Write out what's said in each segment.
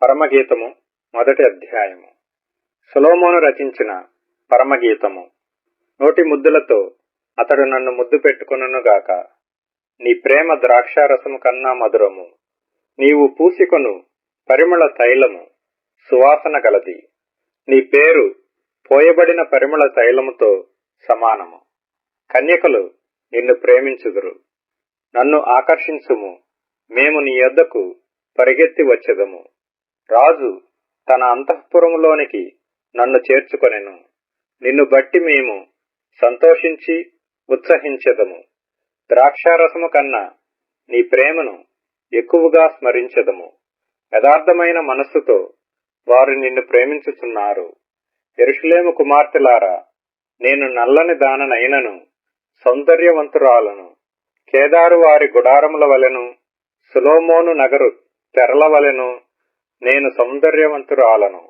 పరమగీతము మొదటి అధ్యాయము. సొలొమోను రచించిన పరమగీతము. నోటి ముద్దులతో అతడు నన్ను ముద్దు పెట్టుకొనుగాక. నీ ప్రేమ ద్రాక్షారసము కన్నా మధురము. నీవు పూసికొను పరిమళ తైలము సువాసన గలది. నీ పేరు పోయబడిన పరిమళ తైలముతో సమానము. కన్యకలు నిన్ను ప్రేమించుదురు. నన్ను ఆకర్షించుము, మేము నీ యొద్దకు పరిగెత్తి వచ్చెదము. రాజు తన అంతఃపురములోనికి నన్ను చేర్చుకొనెను. నిన్ను బట్టి మేము సంతోషించి ఉత్సహించెదము. ద్రాక్షారసము కన్నా నీ ప్రేమను ఎక్కువగా స్మరించెదము. యథార్థమైన మనస్సుతో వారు నిన్ను ప్రేమించుచున్నారు. యెరూషలేము కుమార్తెలారా, నేను నల్లని దాననైనను సౌందర్యవంతురాలను. కేదారు వారి గుడారముల వలెను, సొలొమోను నగరు తెరల వలెను నేను సౌందర్యవంతురాలను.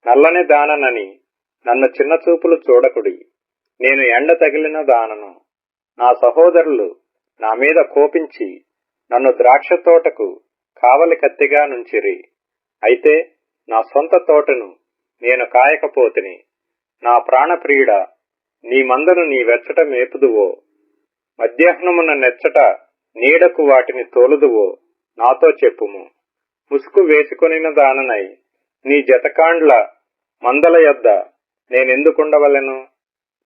నల్లని దాననని నన్ను చిన్న చూపులు చూడకుడి. నేను ఎండ తగిలిన దానను. నా సహోదరులు నా మీద కోపించి నన్ను ద్రాక్ష తోటకు కావలి కత్తిగా నుంచిరి. అయితే నా సొంత తోటను నేను కాయకపోతిని. నా ప్రాణప్రియుడ, నీ మందను నీ వెచ్చట మేపుదువో, మధ్యాహ్నమున నెచ్చట నీడకు వాటిని తోలుదువో నాతో చెప్పుము. ముసుగు వేసుకొనిన దాననై నీ జతకాండ్ల మందల యొద్ద నేనెందుకుండవలెను?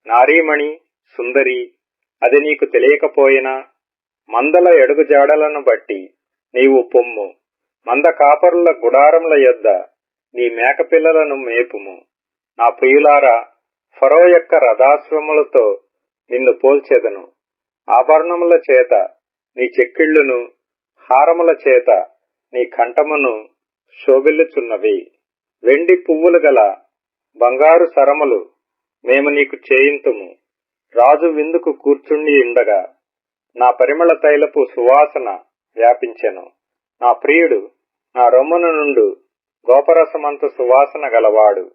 నారీమణి సుందరి, అది నీకు తెలియకపోయినా మందల ఎడుగుజాడలను బట్టి నీవు పొమ్ము. మంద కాపరుల గుడారముల యొద్ద నీ మేకపిల్లలను మేపుము. నా ప్రియులారా, ఫరో యొక్క రథాశ్వములతో నిన్ను పోల్చెదను. ఆభరణముల చేత నీ చెక్కిళ్లును, హారముల చేత నీ కంఠమును శోభిల్లుచున్నవి. వెండి పువ్వులు గల బంగారు సరములు మేము నీకు చేయింతుము. రాజు విందుకు కూర్చుండి ఉండగా నా పరిమళ తైలపు సువాసన వ్యాపించెను. నా ప్రియుడు నా రొమ్మున నుండు గోపరసమంత సువాసన గలవాడు.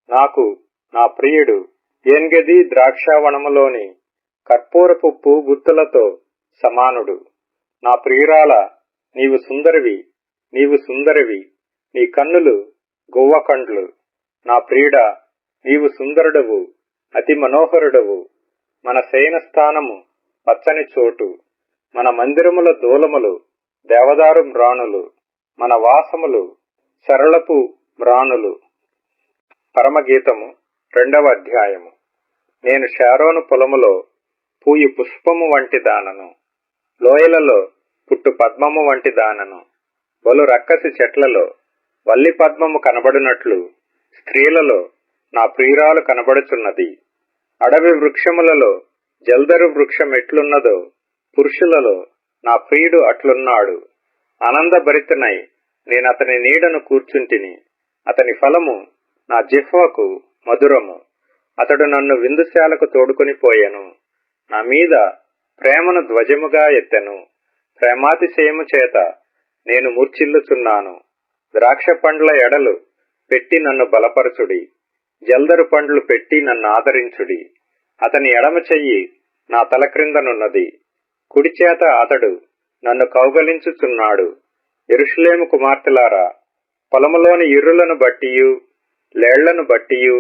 నాకు నా ప్రియుడు ఏన్గెది ద్రాక్షావనములోని కర్పూరపు గుత్తులతో సమానుడు. నా ప్రియురాల, నీవు సుందరివి, నీవు సుందరివి, నీ కన్నులు గువ్వ కండ్లు. నా ప్రియుడా, నీవు సుందరుడవు, అతి మనోహరుడవు. మన శయన స్థానము పచ్చని చోటు, మన మందిరముల దూలములు దేవదారు మ్రాణులు, మన వాసములు సరళపు మ్రాణులు. పరమగీతము 2వ అధ్యాయము. నేను షారోను పొలములో పూయి పుష్పము వంటి దానను, లోయలలో పుట్టు పద్మము వంటి దానను. బలు రక్కసి చెట్లలో వల్లి పద్మము కనబడినట్లు స్త్రీలలో నా ప్రియురాలు కనబడుచున్నది. అడవి వృక్షములలో జల్దరు వృక్షం ఎట్లున్నదో పురుషులలో నా ప్రియుడు అట్లున్నాడు. ఆనందభరితనై నేనతని నీడను కూర్చుంటిని. అతని ఫలము నా జిహ్వకు మధురము. అతడు నన్ను విందుశాలకు తోడుకొని పోయెను. నా మీద ప్రేమను ధ్వజముగా ఎత్తెను. ప్రేమాతిశయము చేత నేను మూర్ఛిల్లుచున్నాను. ద్రాక్ష పండ్ల ఎడలు పెట్టి నన్ను బలపరచుడి. జల్దరు పండ్లు పెట్టి నన్ను ఆదరించుడి. అతని ఎడమ చెయ్యి నా తల క్రిందనున్నది. కుడి చేత అతడు నన్ను కౌగలించుచున్నాడు. యెరూషలేము కుమార్తెలారా, పొలములోని ఇర్రులను బట్టియు లేళ్లను బట్టియు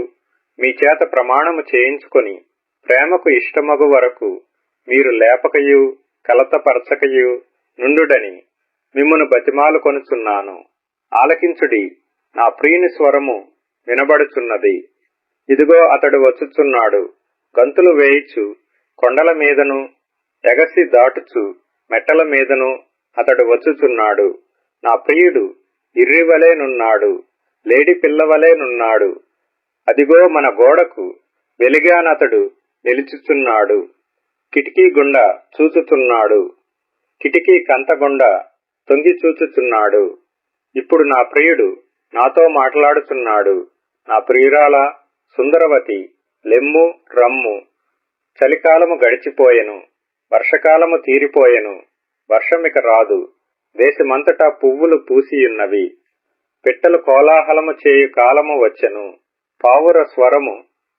మీ చేత ప్రమాణము చేయించుకొని ప్రేమకు ఇష్టమగు వరకు మీరు లేపకయు కలతపరచకయు నుండుడని మిమ్మును బతిమాలు కొనుచున్నాను. ఆలకించుడి, నా ప్రియుని స్వరము వినబడుచున్నది. ఇదిగో అతడు వచ్చుచున్నాడు. గంతులు వేయిచు కొండల మీదను ఎగసి దాటుచు మెట్టల మీదను అతడు వచ్చుచున్నాడు. నా ప్రియుడు ఇర్రివలేనున్నాడు, లేడి పిల్లవలేనున్నాడు. అదిగో మన గోడకు వెలిగానతడు నిలుచుచున్నాడు. కిటికీ గుండా చూచుచున్నాడు. కిటికీ కంతగుండా తొంగి చూచుచున్నాడు. ఇప్పుడు నా ప్రియుడు నాతో మాట్లాడుచున్నాడు. నా ప్రియురాల సుందరవతి, లెమ్ము రమ్ము. చలికాలము గడిచిపోయెను, వర్షకాలము తీరిపోయెను, వర్షమిక రాదు. దేశమంతటా పువ్వులు పూసియున్నవి. పిట్టలు కోలాహలము చేయు కాలము వచ్చెను. పావుర స్వరము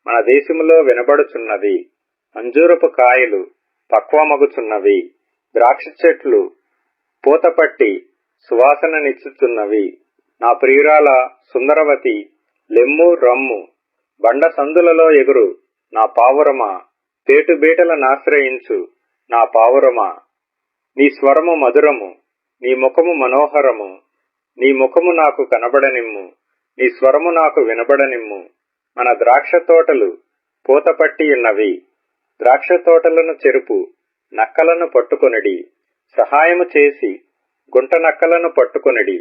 మన దేశములో వినబడుచున్నది. అంజూరపు కాయలు పక్వమగుచున్నవి. ద్రాక్ష చెట్లు పూతపట్టి సువాసననిచ్చుచున్నవి. నా ప్రియురాల సుందరవతి, లెమ్ము రమ్ము. బండ సందులలో ఎగురు నా పావురమా, పేటుబీటలనాశ్రయించు నా పావురమా. నీ స్వరము మధురము, నీ ముఖము మనోహరము. నీ ముఖము నాకు కనబడనిమ్ము, నీ స్వరము నాకు వినబడనిమ్ము. మన ద్రాక్ష తోటలు పూతపట్టి ఉన్నవి. ద్రాక్ష తోటలను చెరుపు నక్కలను పట్టుకొనిడి. సహాయము చేసి గుంట నక్కలను పట్టుకొనిడి.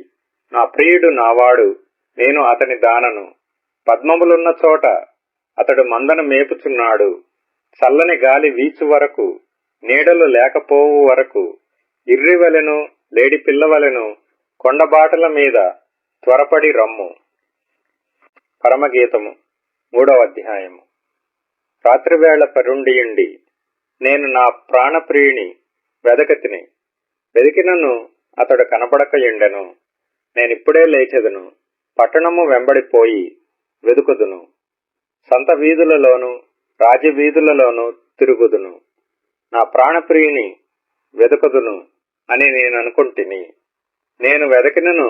నా ప్రియుడు నావాడు, నేను అతని దానను. పద్మములున్న చోట అతడు మందను మేపుచున్నాడు. చల్లని గాలి వీచు వరకు, నీడలు లేకపోవు వరకు, ఇర్రివలెను లేడి పిల్లవలెను కొండబాటల మీద త్వరపడి రమ్ము. పరమగీతము 3వ అధ్యాయము. రాత్రివేళ పరుండియుండి నేను నా ప్రాణప్రియుని వెదకతిని. వెదికినను అతడు కనబడకయుండెను. నేనిప్పుడే లేచెదను, పట్టణము వెంబడిపోయి వెదుకుదును. సంత వీధులలోను రాజవీధులలోను తిరుగుదును. నా ప్రాణప్రియుని వెదుకుదును అని నేననుకుంటిని. నేను వెదకినను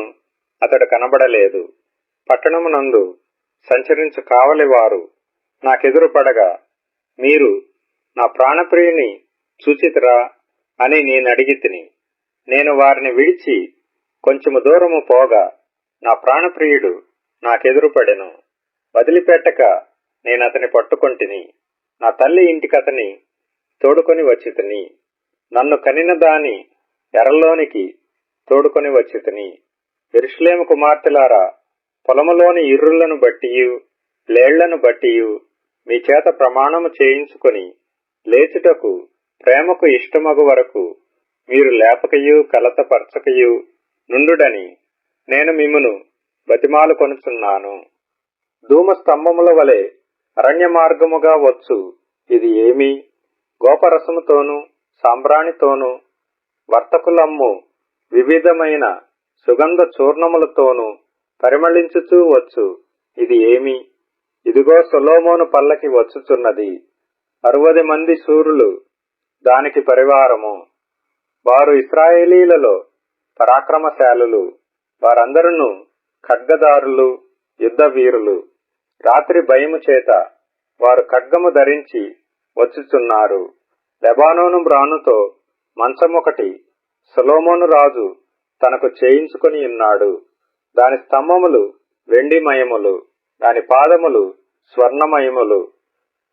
అతడు కనబడలేదు. పట్టణమునందు సంచరించు కావలివారు నాకెదురు పడగా, మీరు నా ప్రాణప్రియుని చూచితిరా అని నేనడిగితిని. నేను వారిని విడిచి కొంచెము దూరము పోగా నా ప్రాణప్రియుడు నాకెదురుపడెను. వదిలిపెట్టక నేనతని పట్టుకొంటిని. నా తల్లి ఇంటికతని తోడుకొని వచ్చితిని. నన్ను కనిన దాని ఎరలోనికి తోడుకొని వచ్చితిని. యెరూషలేము కుమార్తెలారా, పొలములోని ఇర్రులను బట్టియు లేళ్లను బట్టియు మీ చేత ప్రమాణము చేయించుకొని లేచుటకు ప్రేమకు ఇష్టమగు వరకు మీరు లేపకయు కలతపరచకయు నుండుడని నేను మిమ్మును బతిమాలు కొనుచున్నాను. ధూమ స్తంభముల వలె అరణ్య మార్గముగా వచ్చు ఇది ఏమి? గోపరసముతోనూ సాంబ్రాణితోనూ వర్తకులమ్ము వివిధమైన సుగంధ చూర్ణములతోనూ పరిమళించుచూ వచ్చు ఇది ఏమి? ఇదిగో సొలొమోను పల్లకి వచ్చుచున్నది. 60 మంది శూరులు దానికి పరివారము. వారు ఇశ్రాయేలీలలో పరాక్రమశాలులు. వారందరూ ఖడ్గదారులు, యుద్ధ వీరులు. రాత్రి భయము చేత వారు ఖడ్గము ధరించి వచ్చుచున్నారు. లెబానోను బ్రానుతో మంచమొకటి సొలొమోను రాజు తనకు చేయించుకొని ఉన్నాడు. దాని స్తంభములు వెండిమయములు, దాని పాదములు స్వర్ణమయములు.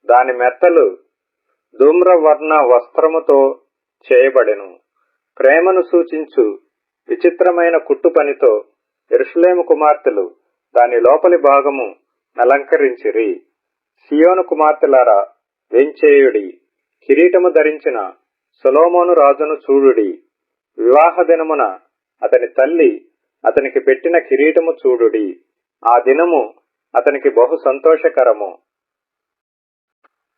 దాని మెత్తలు ధూమ్రవర్ణ వస్త్రముతో చేయబడెను. ప్రేమను సూచించు విచిత్రమైన కుట్టు పనితో యెరూషలేము కుమార్తెలు దాని లోపలి భాగము అలంకరించిరి. సియోను కుమార్తెలారా, వేంచేయుడి. కిరీటము ధరించిన సొలొమోను రాజును చూడుడి. వివాహ దినమున అతని తల్లి అతనికి పెట్టిన కిరీటము చూడుడి. ఆ దినము అతనికి బహు సంతోషకరము.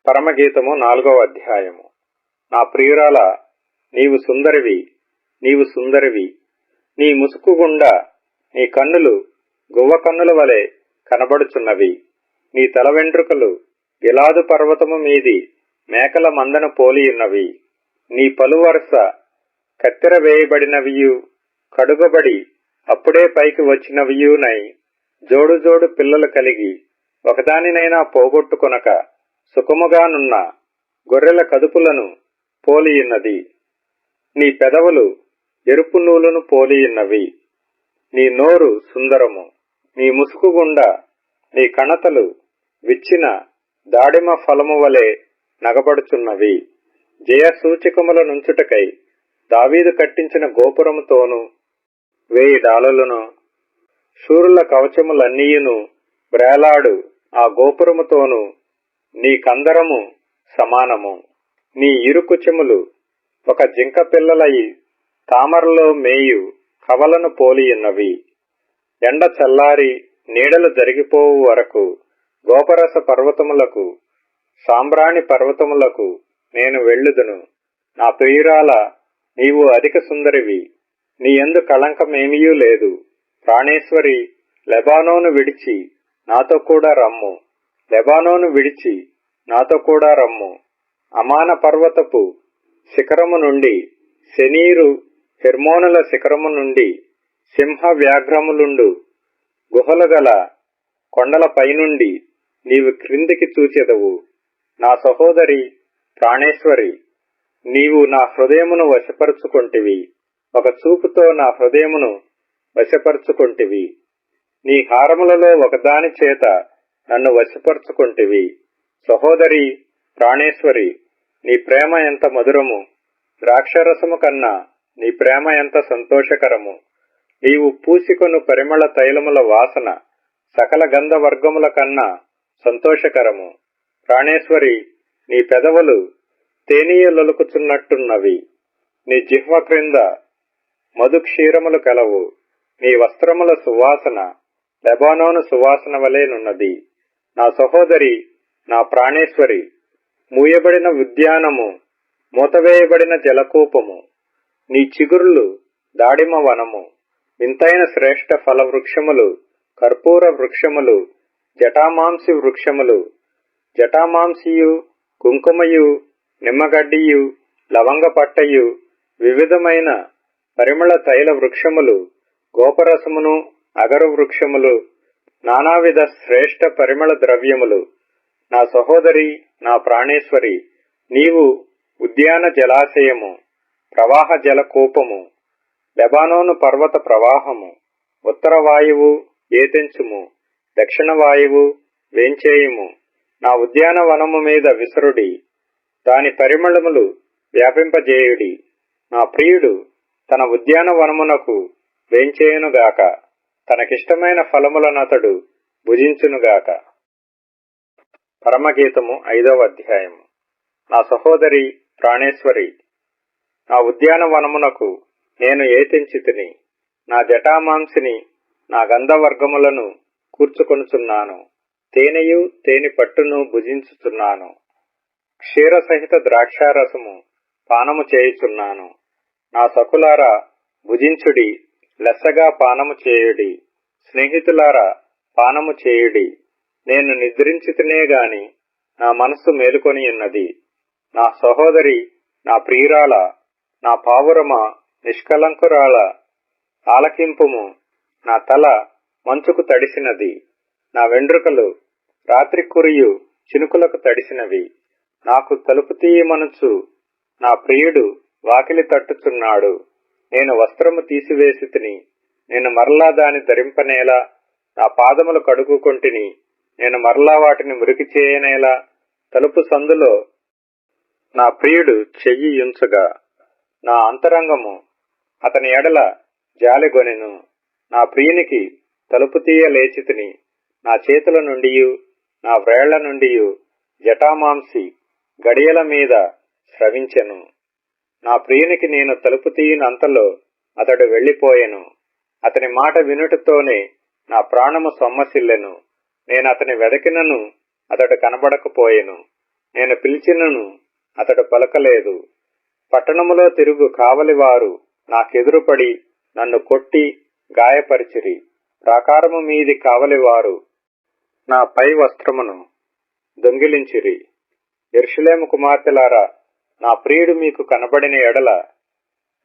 పరమగీతము 4వ అధ్యాయము. నా ప్రియురాల, నీవు సుందరివి, నీవు సుందరివి. నీ ముసుకు గుండా నీ కన్నులు గువ్వ కన్నుల వలె కనబడుచున్నవి. నీ తల వెంట్రుకలు గిలాదు పర్వతము మీది మేకల మందను పోలియున్నవి. నీ పలువరస కత్తెర వేయబడినవియు కడుగబడి అప్పుడే పైకి వచ్చినవియునై జోడు జోడు పిల్లలు కలిగి ఒకదానినైనా పోగొట్టుకొనక సుఖముగానున్న గొర్రెల కదుపులను పోలియున్నది. నీ పెదవులు ఎరుపు నూలును పోలియున్నవి. నీ నోరు సుందరము. నీ ముసుకు గుండా నీ కణతలు విచ్చిన దాడిమ ఫలము వలె నగబడుచున్నవి. జయ సూచకముల నుంచుటకై దావీదు కట్టించిన గోపురముతోనూ 1000 డాలులను శూరుల కవచములన్నీయును బ్రేలాడు ఆ గోపురముతోనూ నీ కందరము సమానము. నీ ఇరుకు చెములు ఒక జింక పిల్లలయి తామరలో మేయు కవలను పోలియున్నవి. ఎండ చల్లారి నీడలు జరిగిపోవు వరకు గోపరస పర్వతములకు సాంబ్రాణి పర్వతములకు నేను వెళ్ళుదును. నా ప్రియురాల, నీవు అధిక సుందరివి. నీ యందు కళంకమేమీయూ లేదు. ప్రాణేశ్వరి, లెబానోను విడిచి నాతో కూడా రమ్ము. లెబానోను విడిచి నాతో కూడా రమ్ము. అమాన పర్వతపు శిఖరము నుండి, శెనీరు హెర్మోనుల శిఖరము నుండి సింహ వ్యాఘ్రములుండు గుహలు గల కొండల పైనుండి నీవు క్రిందికి చూచెదవు. నా సహోదరి ప్రాణేశ్వరి, నీవు నా హృదయమును వశపరుచుకొంటివి. ఒక చూపుతో నా హృదయమును వశపరుచుకొంటివి. నీ హారములలో ఒకదాని చేత నన్ను వశపరుచుకొంటివి. సహోదరి ప్రాణేశ్వరి, నీ ప్రేమ ఎంత మధురము! ద్రాక్షరసము కన్నా నీ ప్రేమ ఎంత సంతోషకరము! నీవు పూసికొను పరిమళ తైలముల వాసన సకల గంధవర్గముల కన్నా సంతోషకరము. ప్రాణేశ్వరి, నీ పెదవులు తేనీయలొలుకుచున్నట్టున్నవి. నీ జిహ్వ క్రింద మధుక్షీరములు కలవు. నీ వస్త్రముల సువాసన లెబానోను సువాసన వలెనున్నది. నా సహోదరి, నా ప్రాణేశ్వరి, మూయబడిన ఉద్యానము, మూతవేయబడిన జలకూపము, నీ చిగురులు దాడిమ వనము, వింతైన శ్రేష్ఠ ఫల వృక్షములు, కర్పూర వృక్షములు, జటామాంసి వృక్షములు, జటామాంసియు, కుంకుమయు, నిమ్మగడ్డియు, లవంగ పట్టయు, వివిధమైన పరిమళ తైల వృక్షములు, గోపరసమును, అగరు వృక్షములు, నానావిధ శ్రేష్ఠ పరిమళ ద్రవ్యములు. నా సహోదరి, నా ప్రాణేశ్వరి, నీవు ఉద్యాన జలాశయము, ప్రవాహ జలకూపము, లెబానోను పర్వత ప్రవాహము, ఉత్తర వాయువు ఏతెంచుము, దక్షిణ వాయువు వేంచేయుము. నా ఉద్యానవనము మీద విసరుడి, దాని పరిమళములు వ్యాపింపజేయుడి. నా ప్రియుడు తన ఉద్యానవనమునకు వేంచేయునుగాక, తనకిష్టమైన ఫలములనతడు భుజించునుగాక. పరమగీతము 5వ అధ్యాయము. నా సహోదరి ప్రాణేశ్వరి, నా ఉద్యానవనమునకు నేను ఏతెంచితిని. నా జటామాంసిని, నా గంధవర్గములను కూర్చుకొనుచున్నాను. తేనెయు తేనె పట్టును భుజించుచున్నాను. క్షీరసహిత ద్రాక్షారసము పానము చేయుచున్నాను. నా సకులారా భుజించుడి, లెస్సగా పానము చేయుడి. స్నేహితులారా పానము చేయుడి. నేను నిద్రించితినే గాని నా మనస్సు మేలుకొని ఉన్నది. నా సహోదరి, నా ప్రియురాల, నా పావురమ, నిష్కలంకురాల, ఆలకింపుము. నా తల మంచుకు తడిసినది, నా వెండ్రుకలు రాత్రి కురియు చినుకులకు తడిసినవి. నాకు తలుపు తీయమనుచు నా ప్రియుడు వాకిలి తట్టుచున్నాడు. నేను వస్త్రము తీసివేసితిని, నేను మరలా దాని ధరింపనేలా. నా పాదములు కడుగుకొంటిని, నేను మరలా వాటిని మురికి చేయనేలా. తలుపు సందులో నా ప్రియుడు చెయ్యి యుంచగా నా అంతరంగము అతని ఎడల జాలిగొనెను. నా ప్రియునికి తలుపు తీయ లేచితిని. నా చేతుల నుండియు నా వ్రేళ్ల నుండియు జటామాంసి గడియల మీద స్రవించెను. నా ప్రియునికి నేను తలుపు తీయనంతలో అతడు వెళ్లిపోయెను. అతని మాట వినుటతోనే నా ప్రాణము సొమ్మసిల్లెను. నేను అతని వెదకినను అతడు కనబడకపోయెను. నేను పిలిచినను అతడు పలకలేదు. పట్టణములో తిరుగు కావలివారు నాకెదురుపడి నన్ను కొట్టి గాయపరిచిరి. ప్రాకారము మీది కావలివారు నా పై వస్త్రమును దొంగిలించిరి. యెరూషలేము కుమార్తెలారా, నా ప్రియుడు మీకు కనబడిన ఎడల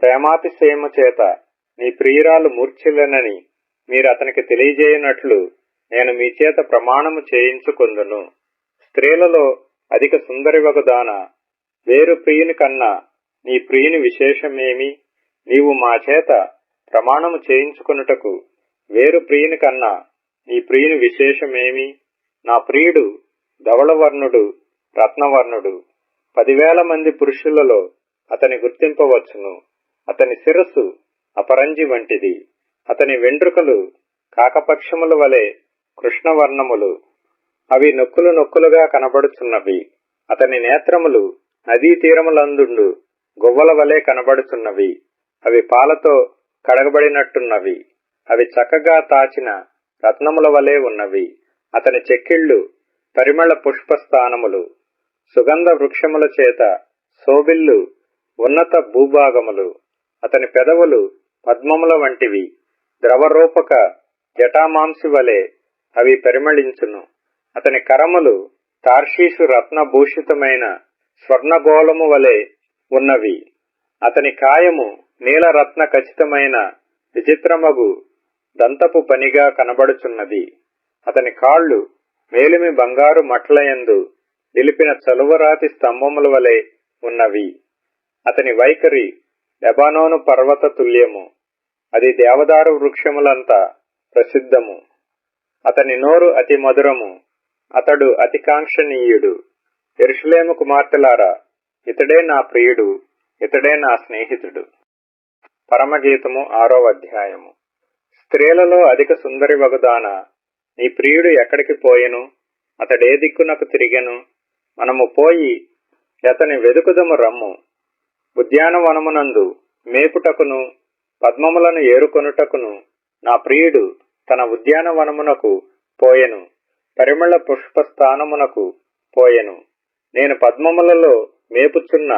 ప్రేమాతిశయము చేత నీ ప్రియురాలు మూర్ఛిల్లెనని మీరు అతనికి తెలియజేయనట్లు నేను మీ చేత ప్రమాణము చేయించుకొందును. స్త్రీలలో అధిక సుందరివగుదాన, వేరు ప్రియుని కన్నా నీ ప్రియుని విశేషమేమి? నీవు మా చేత ప్రమాణము చేయించుకొనుటకు వేరు ప్రియుని కన్నా నీ ప్రియుని విశేషమేమి? నా ప్రియుడు ధవళవర్ణుడు, రత్నవర్ణుడు. 10,000 మంది పురుషులలో అతని గుర్తింపవచ్చును. అతని శిరస్సు అపరంజి వంటిది. అతని వెండ్రుకలు కాకపక్షముల వలె కృష్ణవర్ణములు. అవి నొక్కులు నొక్కులుగా కనబడుచున్నవి. అతని నేత్రములు నదీ తీరములందుండు గువ్వల వలె కనబడుచున్నవి. అవి పాలతో కడగబడినట్టున్నవి. అవి చక్కగా తాచిన రత్నముల వలె ఉన్నవి. అతని చెక్కిళ్లు పరిమళ పుష్పస్థానములు. సుగంధ వృక్షముల చేత శోభిల్లు ఉన్నత భూభాగములు. అతని పెదవులు పద్మముల వంటివి. ద్రవరూపక జటామాంసి వలె అవి పరిమళించును. అతని కరములు తార్షీషు రత్నభూషితమైన స్వర్ణగోళము వలె ఉన్నవి. అతని కాయము నీలరత్న ఖచ్చితమైన విచిత్రమగు దంతపు పనిగా కనబడుచున్నది. అతని కాళ్ళు మేలిమి బంగారు మట్లయందు నిలిపిన చలువరాతి స్తంభముల వలె ఉన్నవి. అతని వైఖరి లెబానోను పర్వత తుల్యము, అది దేవదారు వృక్షములంత ప్రసిద్ధము. అతని నోరు అతి మధురము, అతడు అతి కాంక్షణీయుడు. యెరూషలేము కుమార్తెలారా, ఇతడే నా ప్రియుడు, ఇతడే నా స్నేహితుడు. పరమగీతము 6వ అధ్యాయము. స్త్రీలలో అధిక సుందరి వగుదాన, నీ ప్రియుడు ఎక్కడికి పోయెను? అతడే దిక్కునకు తిరిగెను? మనము పోయి అతని వెదుకుదము రమ్ము. ఉద్యానవనమునందు మేపుటకును పద్మములను ఏరుకొనుటకును నా ప్రియుడు తన ఉద్యానవనమునకు పోయెను, పరిమళ పుష్పస్థానమునకు పోయెను. నేను పద్మములలో మేపుచున్న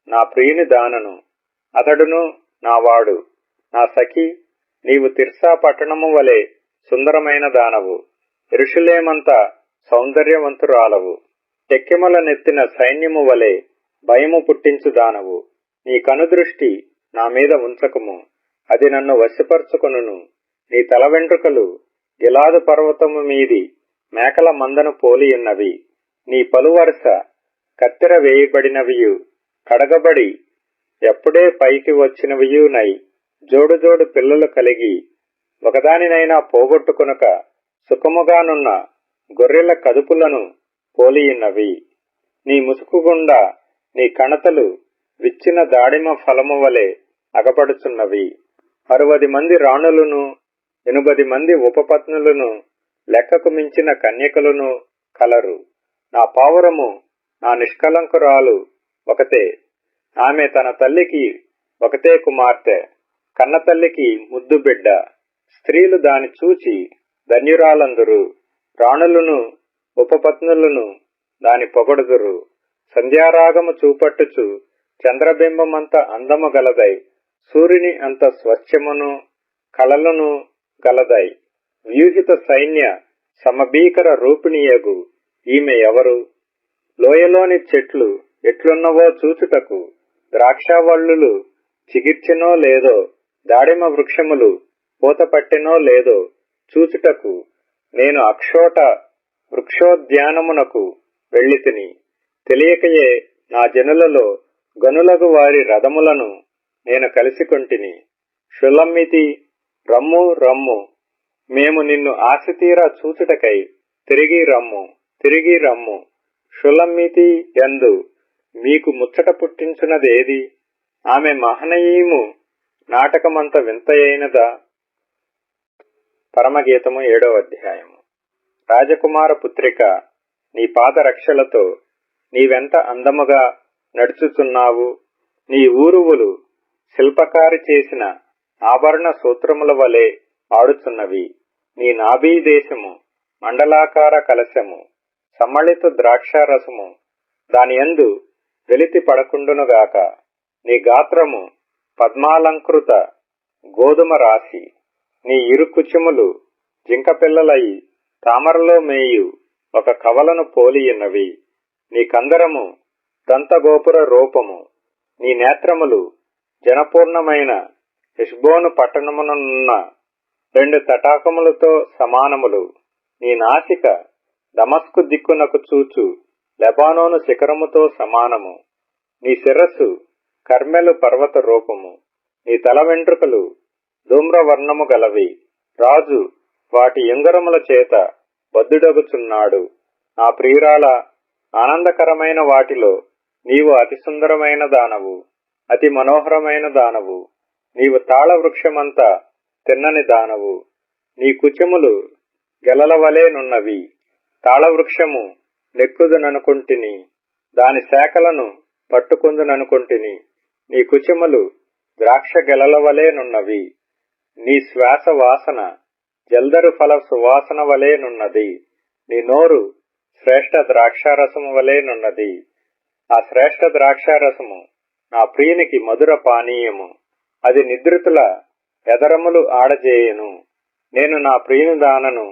నా ప్రియుని దానను, అతడును నావాడు. నా సఖి, నీవు తిర్సా పట్టణము వలె సుందరమైన దానవు, యెరూషలేమంత సౌందర్యవంతురాలవు. టెక్కెమల నెత్తిన సైన్యము వలె భయము పుట్టించు దానవు. నీ కనుదృష్టి నా మీద ఉంచకము, అది నన్ను వశపరచుకొనును. నీ తల వెంట్రుకలు గిలాదు పర్వతము మీది మేకల మందను పోలియున్నవి. నీ పలువరుస కత్తెర వేయబడినవియు, కడగబడి ఎప్పుడే పైకి వచ్చినవియునై జోడు జోడు పిల్లలు కలిగి ఒకదానినైనా పోగొట్టుకొనక సుఖముగానున్న గొర్రెల కదుపులను పోలియున్నవి. నీ ముసుకు గుండా నీ కణతలు విచ్చిన దాడిమ ఫలము వలె అగపడుచున్నవి. 60 మంది రాణులను 80 మంది ఉపపత్నులను లెక్కకు మించిన కన్యకలను కలరు. నా పావురము నా నిష్కలంకురాలు ఒకతే, ఆమె తన తల్లికి ఒకతే కుమార్తె, కన్న తల్లికి ముద్దు బిడ్డ. స్త్రీలు దాని చూచి ధన్యురాలందురు, రాణులను ఉపపత్నులను దాని పొగడుదురు. సంధ్యారాగము చూపట్టుచు చంద్రబింబమంత అందము గలదై, సూర్యుని అంత స్వచ్ఛమును కళలను గలదై, వ్యూహిత సైన్య సమభీకర రూపిణియగు ఈమె ఎవరు? లోయలోని చెట్లు ఎట్లున్నవో చూచుటకు ద్రాక్షావల్లులు చిగిర్చెనో లేదో, దాడిమ వృక్షములు పూత పట్టెనో లేదో చూచుటకు నేను అక్షోట వృక్షోద్యానమునకు వెళ్ళితిని. తెలియకయే నా జనులలో గనులగు వారి రథములను నేను కలిసికొంటిని. షులమ్మితి, రమ్ము రమ్ము, మేము నిన్ను ఆశతీరా చూచుటకై తిరిగి రమ్ము, తిరిగి రమ్ము. షులమ్మితి యందు మీకు ముచ్చట పుట్టించున్నదేది? ఆమె మహనయీము నాటకమంత వింతయైనదా? పరమగీతము 7వ అధ్యాయము. రాజకుమార పుత్రిక, నీ పాదరక్షలతో నీవెంత అందముగా నడుచుచున్నావు. నీ ఊరువులు శిల్పకారి చేసిన ఆభరణ సూత్రముల వలె ఆడుచున్నవి. నీ నాభీ దేశము మండలాకార కలశము, సమ్మళిత ద్రాక్షారసము దాని యందు వెలితి పడకుండునుగాక. నీ గాత్రము పద్మాలంకృత గోధుమ రాశి, నీ ఇరుకుచుములు జింకపిల్లలయి తామరలో మేయు ఒక కవలను పోలియున్నవి. నీ కందరము దంతగోపుర రూపము, నీ నేత్రములు జనపూర్ణమైన హెష్బోను పట్టణమునున్న 2 తటాకములతో సమానములు. నీ నాసిక దమస్కు దిక్కునకు చూచు లెబానోను శిఖరముతో సమానము. నీ శిరస్సు కర్మెలు పర్వత రూపము, నీ తల వెంట్రుకలు ధూమ్రవర్ణము గలవి. రాజు వాటి ఉంగరముల చేత బద్దుడగుచున్నాడు. నా ప్రియురాల, ఆనందకరమైన వాటిలో నీవు అతి సుందరమైన దానవు, అతి మనోహరమైన దానవు. నీవు తాళ వృక్షమంతా తిన్నని దానవు. నీ కుచములు గెలల వలెనున్నవి. తాళవృక్షము నెక్కుదుననుకొంటిని, దాని శాఖలను పట్టుకొందుననుకొంటిని. నీ కుచములు ద్రాక్ష గెలల వలెనున్నవి. నీ శ్వాస వాసన జల్దరు ఫల సువాసన వలెనున్నది. నీ నోరు శ్రేష్ఠ ద్రాక్షారసము వలెనున్నది. ఆ శ్రేష్ఠ ద్రాక్షారసము నా ప్రియునికి మధుర పానీయము, అది నిద్రితుల ఎదరములు ఆడజేయును. నేను నా ప్రియుని దానను,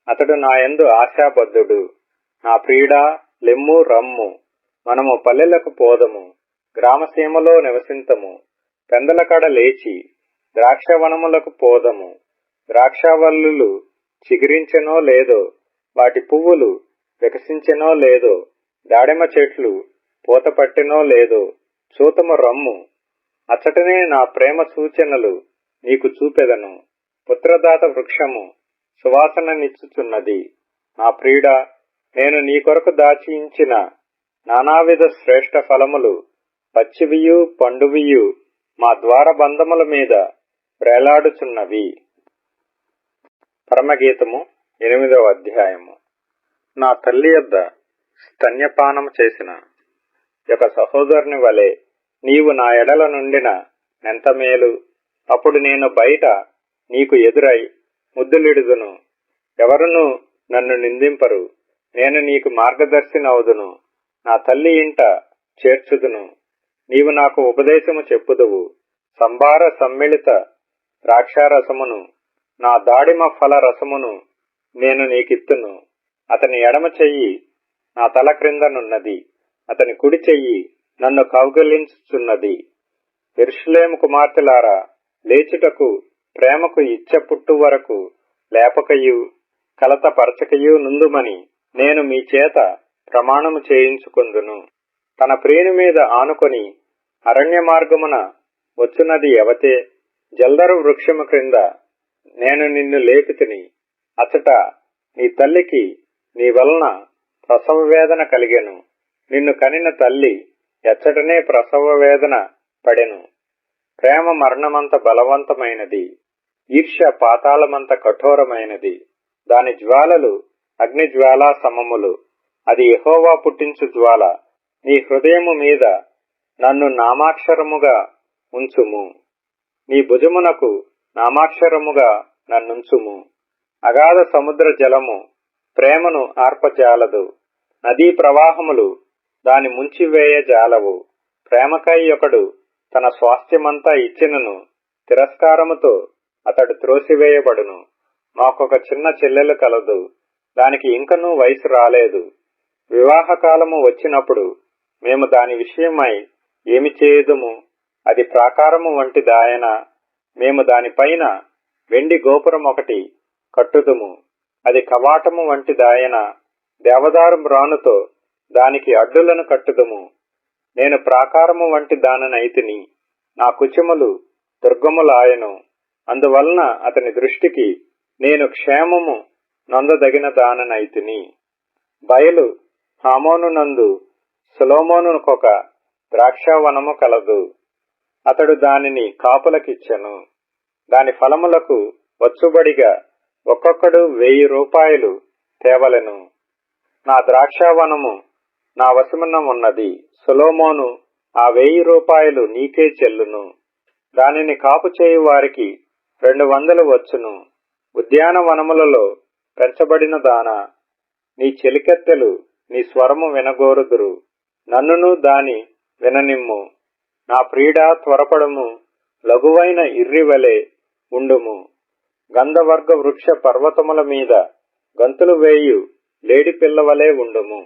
అతడు నాయందు ఆశాబద్ధుడు. నా ప్రియుడా, లెమ్ము రమ్ము, మనము పల్లెలకు పోదము, గ్రామసీమలో నివసింతము. పెందల కడ లేచి ద్రాక్షవనములకు పోదము. ద్రాక్షావల్లులు చిగురించెనో లేదో, వాటి పువ్వులు వికసించెనో లేదో, దాడిమ చెట్లు పూత పట్టెనో లేదో, చూతము రమ్ము, అచ్చటనే నా ప్రేమ సూచనలు నీకు చూపెదను. పుత్రదాత వృక్షము సువాసననిచ్చుచున్నది. నా ప్రియుడా, నేను నీ కొరకు దాచించిన నానావిధ శ్రేష్ఠ ఫలములు పచ్చివియు పండువియు మా ద్వారబంధముల మీద వేలాడుచున్నవి. పరమగీతము 8వ అధ్యాయము. నా తల్లి యొద్ద స్తన్యపానము చేసిన ఒక సహోదరుని వలె నీవు నా ఎడల నుండిన నెంత మేలు. అప్పుడు నేను బయట నీకు ఎదురై ముద్దులిడుదును. ఎవరునూ నన్ను నిందింపరు. నేను నీకు మార్గదర్శినవుదును. నా తల్లి ఇంట చేర్చుదును. నీవు నాకు ఉపదేశము చెప్పుదువు. సంభార సమ్మిళిత ద్రాక్షారసమును నా దాడిమ ఫల రసమును నేను నీకిత్తును. అతని ఎడమ చెయ్యి నా తల క్రిందనున్నది, అతని కుడి చెయ్యి నన్ను కౌగిలించుచున్నది. యెరూషలేము కుమార్తెలారా, లేచుటకు ప్రేమకు ఇచ్చ పుట్టు వరకు లేపకయు కలత పరచకయు నుందుమని నేను మీ చేత ప్రమాణము చేయించుకొందును. తన ప్రియుని మీద ఆనుకొని అరణ్య మార్గమున వచ్చున్నది ఎవతే? జల్దరు వృక్షము క్రింద నేను నిన్ను లేపితిని. అచట నీ తల్లికి నీ వలన ప్రసవ వేదన కలిగెను. నిన్ను కనిన తల్లి ఎచ్చటనే ప్రసవ వేదన పడెను. ప్రేమ మరణమంత బలవంతమైనది, ఈర్ష్య పాతాళమంత కఠోరమైనది. దాని జ్వాలలు అగ్ని జ్వాలా సమములు. అది యెహోవా పుట్టించు జ్వాల. నీ హృదయము మీద నన్ను నామాక్షరముగా ఉంచుము. నీ భుజమునకు నామాక్షరముగా నన్నుంచుము. అగాధ సముద్ర జలము ప్రేమను ఆర్పజాలదు. నదీ ప్రవాహములు దాని ముంచివేయజాలవు. ప్రేమకై ఒకడు తన స్వాస్థ్యమంతా ఇచ్చినను తిరస్కారముతో అతడు త్రోసివేయబడును. మాకొక చిన్న చెల్లెలు కలదు. దానికి ఇంకనూ వయసు రాలేదు. వివాహకాలము వచ్చినప్పుడు మేము దాని విషయమై ఏమి చేయుదుము? అది ప్రాకారము వంటి దాయన. మేము దానిపైన వెండి గోపురం ఒకటి కట్టుదుము. అది కవాటము వంటి దాయన. దేవదారు మ్రానుతో దానికి అడ్డులను కట్టుదుము. నేను ప్రాకారము వంటి దాననైతిని. నా కుచములు దుర్గములాయను. అందువలన అతని దృష్టికి నేను క్షేమము నొందదగిన దాననైతిని. బయలు హామోను నందు సొలొమోనుకొక ద్రాక్షావనము కలదు. అతడు దానిని కాపులకిచ్చెను. దాని ఫలములకు వచ్చుబడిగా ఒక్కొక్కడు 1000 రూపాయలు తేవలెను. నా ద్రాక్షావనము నా వశమున ఉన్నది. సొలొమోను ఆ 1000 రూపాయలు నీకే చెల్లును. దానిని కాపు చేయు వారికి 200 వచ్చును. ఉద్యానవనములలో పెంచబడిన దానా, నీ చెలికెత్తెలు నీ స్వరము వినగోరుదురు. నన్నును దాని విననిమ్ము. నా ప్రియుడా, త్వరపడము. లఘువైన ఇర్రివలే ఉండుము. గంధవర్గ వృక్ష పర్వతముల మీద గంతులు వేయు లేడి పిల్లవలే ఉండుము.